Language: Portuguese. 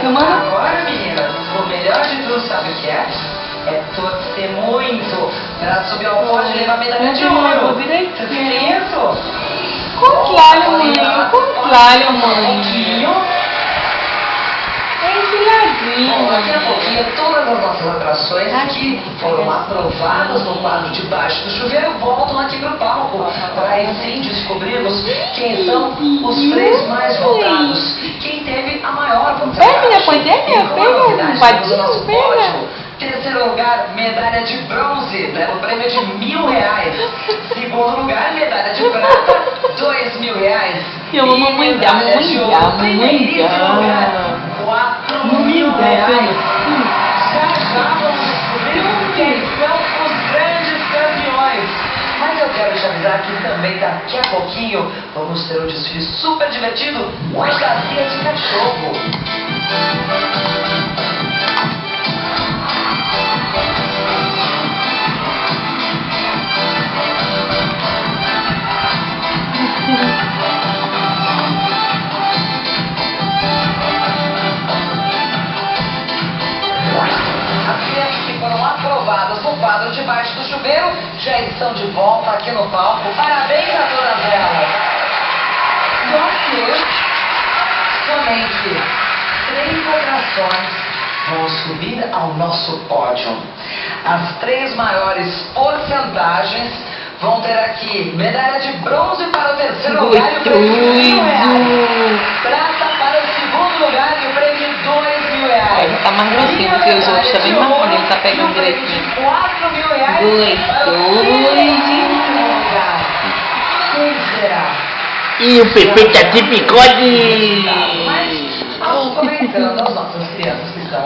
Filmando? Agora, meninas, o melhor de tudo, sabe o que é? É torcer muito pra subir ao pódio e levar medalha de ouro. Você viu isso? Contrário, mãe. Contrário, mãe. Bom, daqui a pouquinho, todas as nossas atrações que foram aprovadas no quadro de baixo do chuveiro voltam aqui pro palco para aí sim descobrirmos quem são os três mais votados, quem teve a maior votação. Pega, depois pega, pega. Terceiro lugar, medalha de bronze, leva o prêmio de R$1.000. Segundo lugar, medalha de prata, R$2.000. Eu amo mamãe, Primeiríssimo lugar, R$4.000. Já vamos descobrir quem são os grandes campeões. Mas eu quero te avisar que também daqui a pouquinho vamos ter um desfile super divertido, fantasia de cachorro. As crianças que foram aprovadas no quadro de baixo do chuveiro já estão de volta aqui no palco. Parabéns a todas elas. Só que somente 3 atrações vão subir ao nosso pódio. As 3 maiores porcentagens vão ter aqui medalha de bronze para o terceiro lugar e o prêmio de R$1.000. Prata para o segundo lugar e o prêmio de R$2.000. Ele tá mais grossinho do que os outros, tá bem marrom, ele tá pegando direitinho. Quem será? E o Pepe tá de bigode! Mas, vamos comentando as nossas crianças que estão